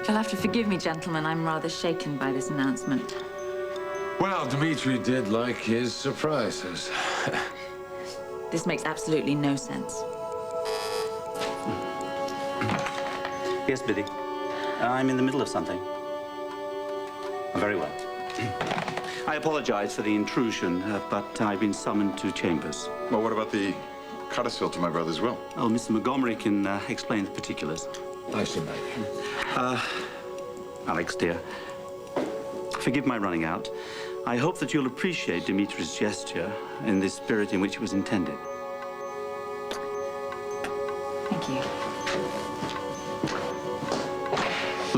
You'll have to forgive me, gentlemen. I'm rather shaken by this announcement. Well, Dimitri did like his surprises. This makes absolutely no sense. Yes, Biddy. I'm in the middle of something. Very well. I apologize for the intrusion, but I've been summoned to chambers. Well, what about the codicil to my brother's will? Oh, Mr. Montgomery can explain the particulars. I see, mate. Alex, dear, forgive my running out. I hope that you'll appreciate Dimitri's gesture in the spirit in which it was intended. Thank you.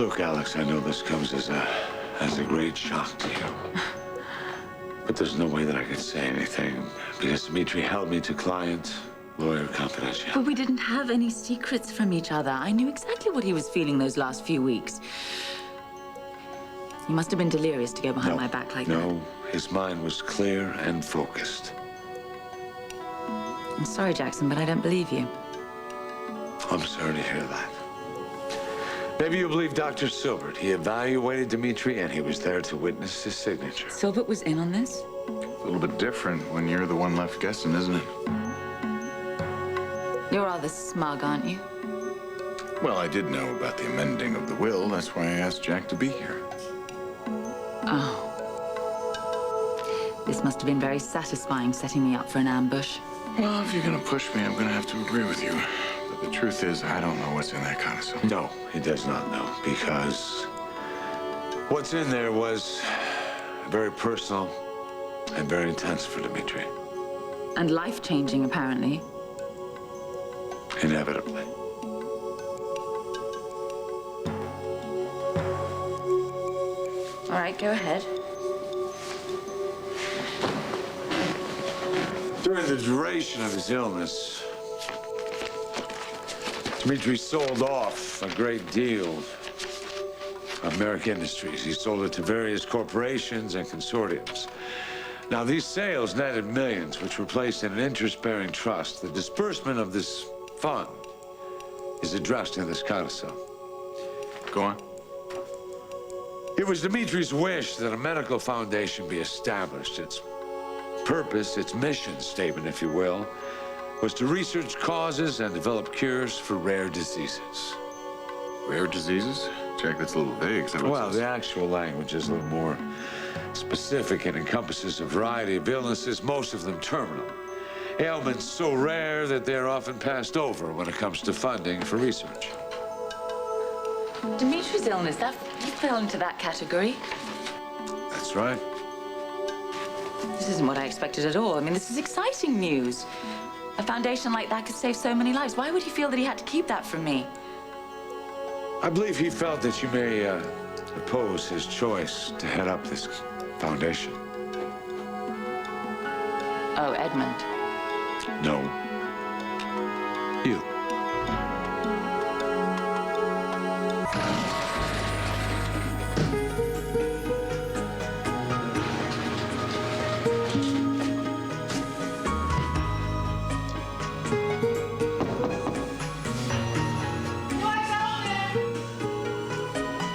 Look, Alex, I know this comes as a great shock to you. But there's no way that I could say anything because Dimitri held me to client, lawyer confidentiality. But we didn't have any secrets from each other. I knew exactly what he was feeling those last few weeks. He must have been delirious to go behind my back like that. No, his mind was clear and focused. I'm sorry, Jackson, but I don't believe you. I'm sorry to hear that. Maybe you'll believe Dr. Silbert. He evaluated Dimitri, and he was there to witness his signature. Silbert was in on this? A little bit different when you're the one left guessing, isn't it? You're rather smug, aren't you? Well, I did know about the amending of the will. That's why I asked Jack to be here. Oh. This must have been very satisfying, setting me up for an ambush. Well, if you're gonna push me, I'm gonna have to agree with you. But the truth is, I don't know what's in that codicil. No, he does not know, because what's in there was very personal and very intense for Dimitri. And life-changing, apparently. Inevitably. All right, go ahead. During the duration of his illness, Dimitri sold off a great deal of Merrick Industries. He sold it to various corporations and consortiums. Now, these sales netted millions, which were placed in an interest-bearing trust. The disbursement of this fund is addressed in this codicil. Go on. It was Dimitri's wish that a medical foundation be established. Its purpose, its mission statement, if you will, was to research causes and develop cures for rare diseases. Rare diseases? Jack, that's a little vague. Well, the actual language is a little more specific and encompasses a variety of illnesses, most of them terminal. Ailments so rare that they're often passed over when it comes to funding for research. Dimitri's illness, he fell into that category. That's right. This isn't what I expected at all. I mean, this is exciting news. A foundation like that could save so many lives. Why would he feel that he had to keep that from me? I believe he felt that you may oppose his choice to head up this foundation. Oh, Edmund. No. You.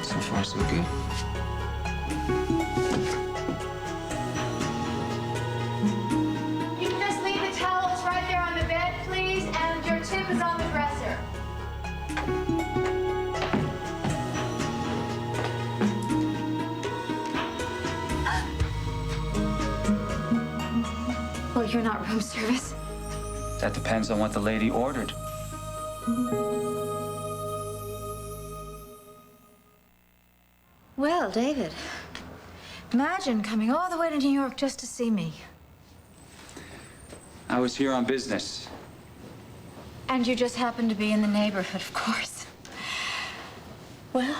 So far, so good. You can just leave the towels right there on the bed, please, and your tip is on the dresser. Well, you're not room service. That depends on what the lady ordered. Well, David, imagine coming all the way to New York just to see me. I was here on business. And you just happened to be in the neighborhood, of course. Well,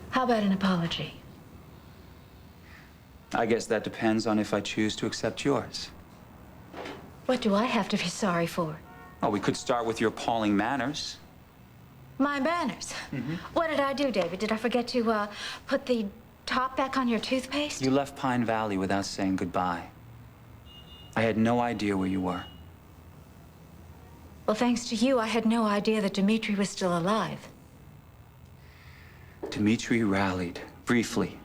how about an apology? I guess that depends on if I choose to accept yours. What do I have to be sorry for? Well, we could start with your appalling manners. My manners. What did I do, David? Did I forget to put the top back on your toothpaste? You left Pine Valley without saying goodbye. I had no idea where you were. Well, thanks to you, I had no idea that Dimitri was still alive. Dimitri rallied, briefly,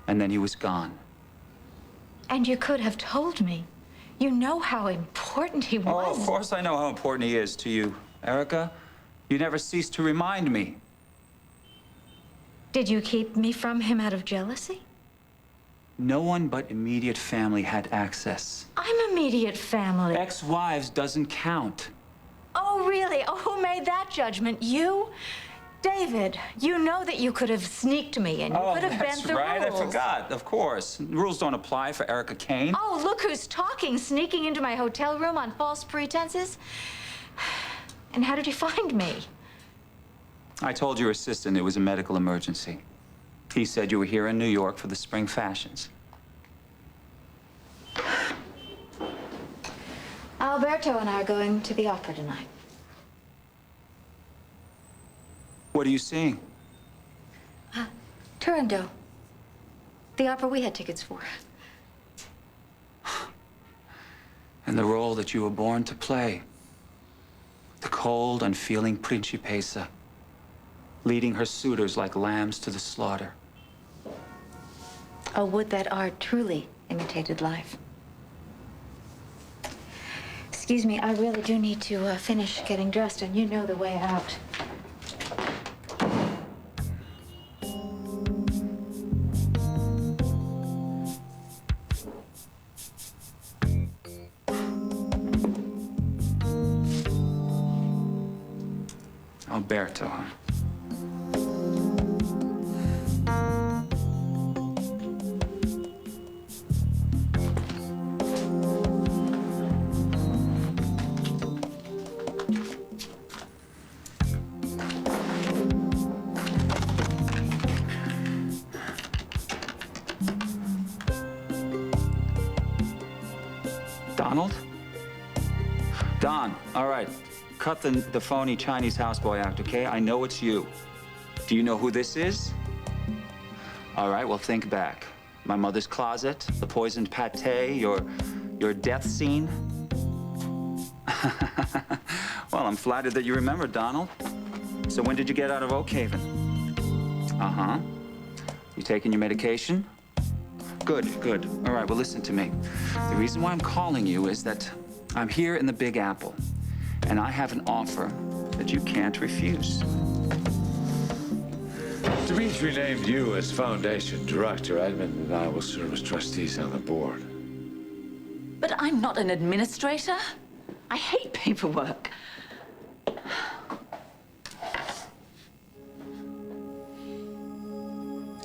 and then he was gone. And you could have told me. You know how important he was. Oh, of course I know how important he is to you, Erica. You never cease to remind me. Did you keep me from him out of jealousy? No one but immediate family had access. I'm immediate family. Ex-wives doesn't count. Oh, really? Oh, who made that judgment? You? David, you know that you could have sneaked me and you could have bent the right. rules. I forgot. Of course. Rules don't apply for Erica Kane. Oh, look who's talking, sneaking into my hotel room on false pretenses. And how did you find me? I told your assistant it was a medical emergency. He said you were here in New York for the spring fashions. Alberto and I are going to the opera tonight. What are you seeing? Turandot. The opera we had tickets for. And the role that you were born to play. The cold, unfeeling principessa, leading her suitors like lambs to the slaughter. Oh, would that art truly imitated life. Excuse me, I really do need to finish getting dressed, and you know the way out. Alberto, huh? Donald? Don, all right. Cut the phony Chinese houseboy act, okay? I know it's you. Do you know who this is? All right, well, think back. My mother's closet, the poisoned pate, your death scene. Well, I'm flattered that you remember, Donald. So when did you get out of Oak Haven? Uh-huh. You taking your medication? Good, good. All right, well, listen to me. The reason why I'm calling you is that I'm here in the Big Apple, and I have an offer that you can't refuse. Dimitri named you as foundation director. Edmund and I will serve as trustees on the board. But I'm not an administrator. I hate paperwork.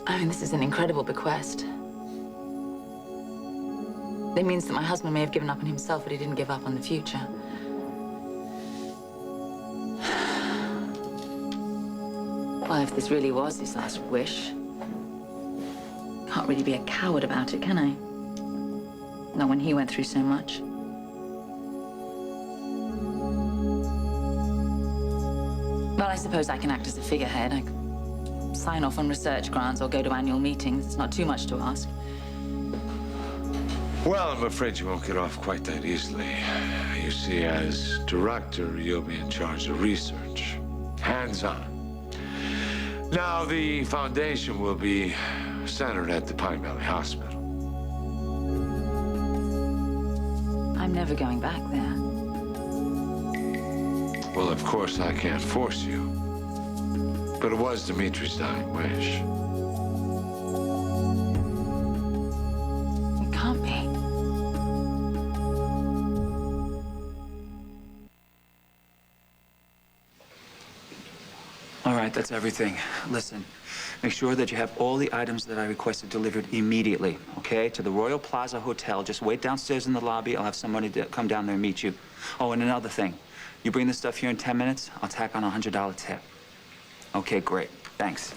I mean, this is an incredible bequest. It means that my husband may have given up on himself, but he didn't give up on the future. Well, if this really was his last wish, can't really be a coward about it, can I? Not when he went through so much. Well, I suppose I can act as a figurehead. I can sign off on research grants or go to annual meetings. It's not too much to ask. Well, I'm afraid you won't get off quite that easily. You see, as director, you'll be in charge of research, hands-on. Now, the foundation will be centered at the Pine Valley Hospital. I'm never going back there. Well, of course, I can't force you. But it was Dimitri's dying wish. It can't be. All right, that's everything. Listen, make sure that you have all the items that I requested delivered immediately, okay? To the Royal Plaza Hotel. Just wait downstairs in the lobby. I'll have somebody to come down there and meet you. Oh, and another thing. You bring this stuff here in 10 minutes, I'll tack on a $100 tip. Okay, great. Thanks.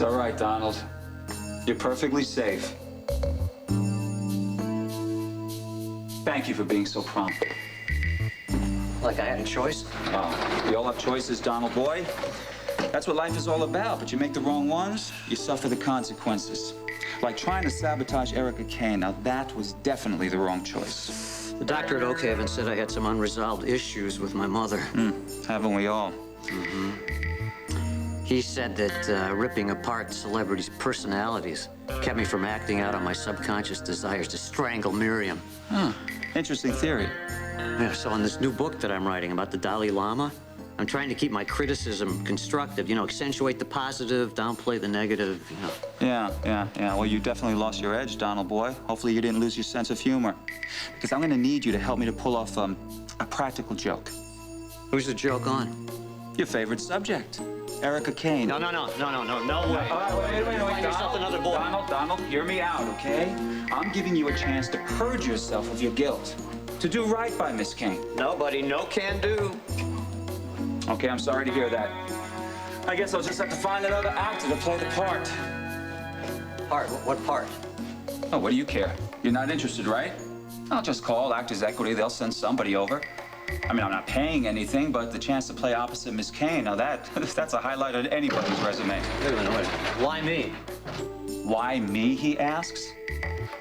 It's all right, Donald. You're perfectly safe. Thank you for being so prompt. Like I had a choice? Oh, we all have choices, Donald boy. That's what life is all about, but you make the wrong ones, you suffer the consequences. Like trying to sabotage Erica Kane. Now, that was definitely the wrong choice. The doctor at Oakhaven said I had some unresolved issues with my mother. Haven't we all? He said that ripping apart celebrities' personalities kept me from acting out on my subconscious desires to strangle Miriam. Interesting theory. Yeah, so in this new book that I'm writing about the Dalai Lama, I'm trying to keep my criticism constructive, you know, accentuate the positive, downplay the negative, you know. Yeah. Well, you definitely lost your edge, Donald boy. Hopefully you didn't lose your sense of humor. Because I'm gonna need you to help me to pull off a practical joke. Who's the joke on? Your favorite subject, Erica Kane. No way. Wait. yourself another boy. Donald, hear me out, okay? I'm giving you a chance to purge yourself of your guilt, to do right by Miss Kane. No, buddy, no can do. Okay, I'm sorry to hear that. I guess I'll just have to find another actor to play the part. Part? What part? Oh, what do you care? You're not interested, right? I'll just call Actors Equity. They'll send somebody over. I mean, I'm not paying anything, but the chance to play opposite Miss Kane, now that's a highlight on anybody's resume. Wait a minute. Why me? Why me, he asks?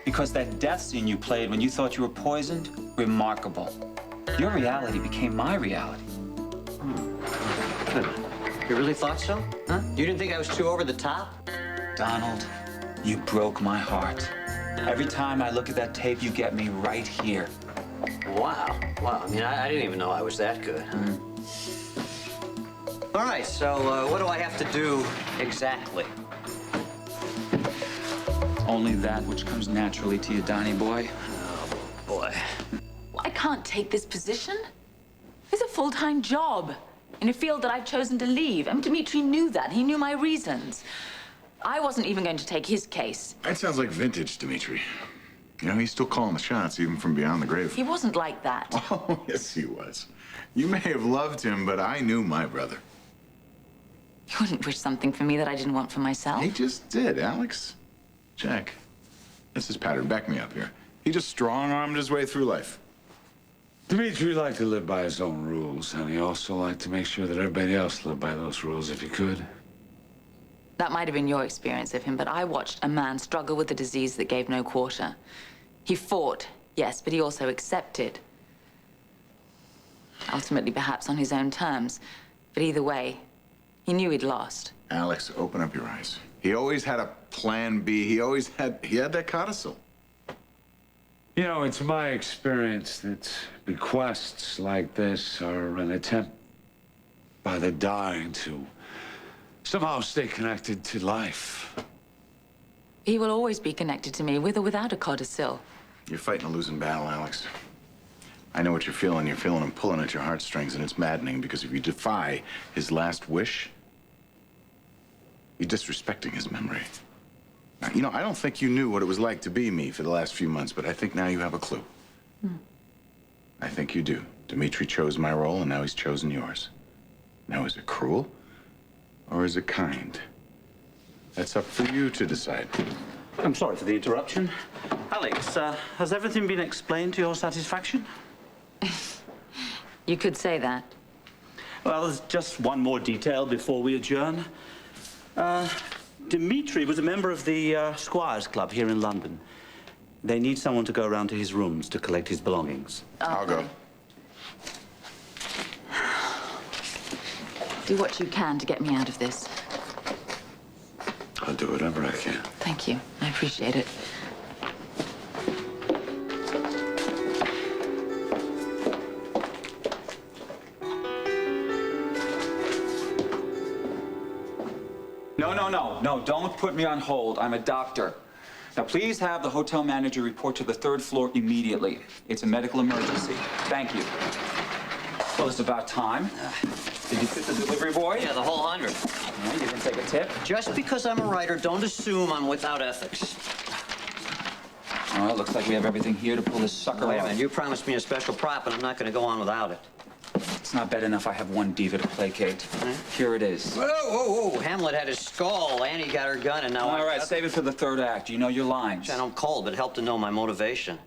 Because that death scene you played when you thought you were poisoned, remarkable. Your reality became my reality. You really thought so? Huh? You didn't think I was too over the top? Donald, you broke my heart. Every time I look at that tape, you get me right here. Wow. I mean, I didn't even know I was that good. All right, so what do I have to do exactly? Only that which comes naturally to you, Donnie boy. Oh, boy. I can't take this position. It's a full-time job in a field that I've chosen to leave. I mean, Dimitri knew that. He knew my reasons. I wasn't even going to take his case. That sounds like vintage, Dimitri. You know, he's still calling the shots, even from beyond the grave. He wasn't like that. Oh, yes, he was. You may have loved him, but I knew my brother. You wouldn't wish something for me that I didn't want for myself. He just did, Alex. Check. This is pattern. Back me up here. He just strong-armed his way through life. Dimitri liked to live by his own rules, and he also liked to make sure that everybody else lived by those rules if he could. That might have been your experience of him, but I watched a man struggle with a disease that gave no quarter. He fought, yes, but he also accepted. Ultimately, perhaps on his own terms. But either way, he knew he'd lost. Alex, open up your eyes. He always had a plan B. He had that codicil. You know, it's my experience that bequests like this are an attempt by the dying to somehow stay connected to life. He will always be connected to me, with or without a codicil. You're fighting a losing battle, Alex. I know what you're feeling. You're feeling him pulling at your heartstrings, and it's maddening because if you defy his last wish, you're disrespecting his memory. Now, you know, I don't think you knew what it was like to be me for the last few months, but I think now you have a clue. I think you do. Dimitri chose my role, and now he's chosen yours. Now, is it cruel, or is it kind? That's up for you to decide. I'm sorry for the interruption. Alex, has everything been explained to your satisfaction? You could say that. Well, there's just one more detail before we adjourn. Dimitri was a member of the Squires Club here in London. They need someone to go around to his rooms to collect his belongings. I'll go. Do what you can to get me out of this. I'll do whatever I can. Thank you. I appreciate it. No, don't put me on hold. I'm a doctor. Now, please have the hotel manager report to the 3rd floor immediately. It's a medical emergency. Thank you. Well, it's about time. Did you tip the delivery boy? Yeah, the whole 100. No, you didn't take a tip? Just because I'm a writer, don't assume I'm without ethics. Well, it looks like we have everything here to pull this sucker Wait a off. minute, you promised me a special prop, and I'm not going to go on without it. It's not bad enough I have one diva to placate. Here it is. Whoa, whoa, whoa. Hamlet had his skull, Annie got her gun, and now All right, save it for the third act. You know your lines. I know I'm cold, but it helped to know my motivation.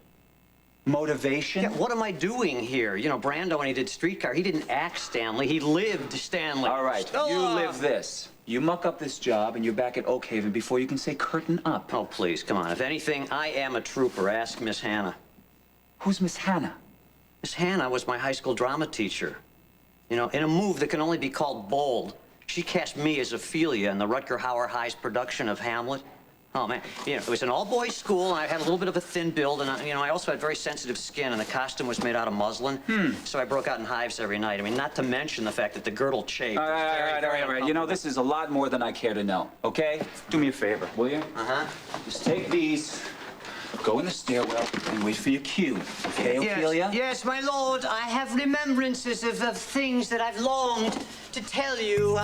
Motivation? Yeah, what am I doing here? You know, Brando, when he did Streetcar, he didn't act Stanley, he lived Stanley. All right, you live this. You muck up this job, and you're back at Oakhaven before you can say curtain up. Oh, please, come on. If anything, I am a trooper. Ask Miss Hannah. Who's Miss Hannah? Miss Hannah was my high school drama teacher. You know, in a move that can only be called bold, she cast me as Ophelia in the Rutger Hauer High's production of Hamlet. Oh, man, you know, it was an all-boys school, and I had a little bit of a thin build, and, I also had very sensitive skin, and the costume was made out of muslin. So I broke out in hives every night. I mean, not to mention the fact that the girdle chafed. All right. You know, this is a lot more than I care to know, okay? Do me a favor, will you? Uh-huh. Just take these, go in the stairwell, and wait for your cue, okay, Ophelia? Yes, my lord, I have remembrances of things that I've longed to tell you.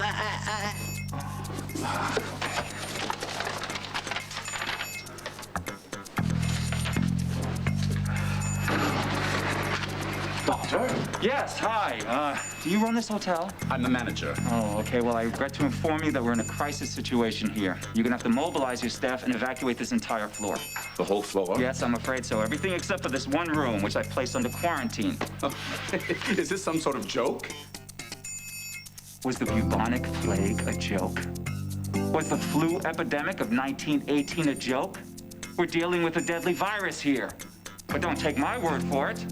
Doctor? Yes, hi. Do you run this hotel? I'm the manager. Oh, okay. Well, I regret to inform you that we're in a crisis situation here. You're gonna have to mobilize your staff and evacuate this entire floor. The whole floor? Yes, I'm afraid so. Everything except for this one room, which I placed under quarantine. Is this some sort of joke? Was the bubonic plague a joke? Was the flu epidemic of 1918 a joke? We're dealing with a deadly virus here. But don't take my word for it.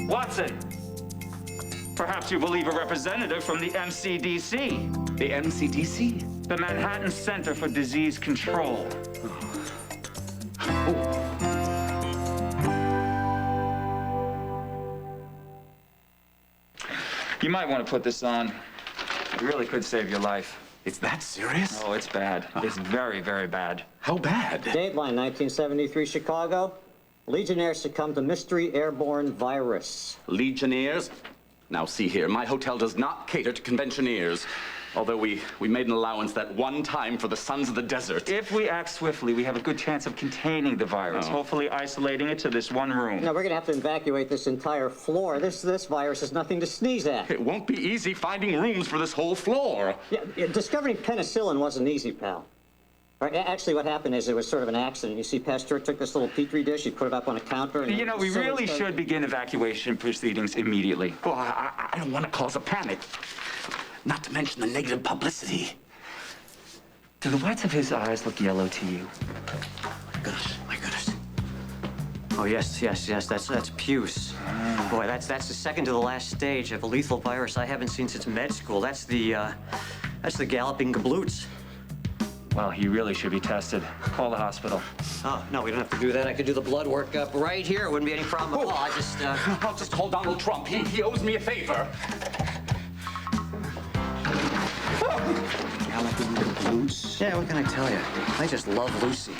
Watson, perhaps you believe a representative from the MCDC. The MCDC? The Manhattan Center for Disease Control. You might want to put this on. It really could save your life. It's that serious? Oh, it's bad. It's very, very bad. How bad? Dateline, 1973, Chicago. Legionnaires succumb to mystery airborne virus. Legionnaires? Now see here, my hotel does not cater to conventioneers. Although we made an allowance that one time for the sons of the desert. If we act swiftly, we have a good chance of containing the virus, hopefully isolating it to this one room. Now, we're going to have to evacuate this entire floor. This virus is nothing to sneeze at. It won't be easy finding rooms for this whole floor. Yeah, discovering penicillin wasn't easy, pal. Right, actually, what happened is it was sort of an accident. You see, Pasteur took this little Petri dish, he put it up on a counter, and... You know, we really should begin evacuation proceedings immediately. Well, I don't want to cause a panic. Not to mention the negative publicity. Do the whites of his eyes look yellow to you? My goodness. Oh, yes, that's puce. Boy, that's the second to the last stage of a lethal virus I haven't seen since med school. That's the galloping gabloots. Well, he really should be tested. Call the hospital. Oh, no, we don't have to do that. I could do the blood work up right here. It wouldn't be any problem at all. I'll just call Donald Trump. He owes me a favor. Galloping gabloots? Yeah, what can I tell you? I just love Lucy.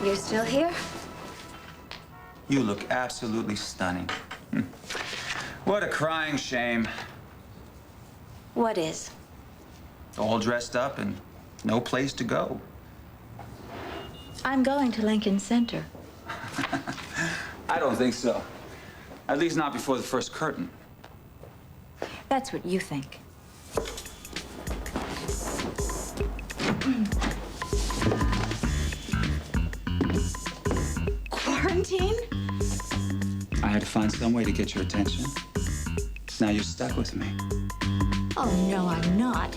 You're still here? You look absolutely stunning. What a crying shame. What is? All dressed up and no place to go. I'm going to Lincoln Center. I don't think so. At least not before the first curtain. That's what you think. Quarantine? I had to find some way to get your attention. Now you're stuck with me. Oh, no, I'm not.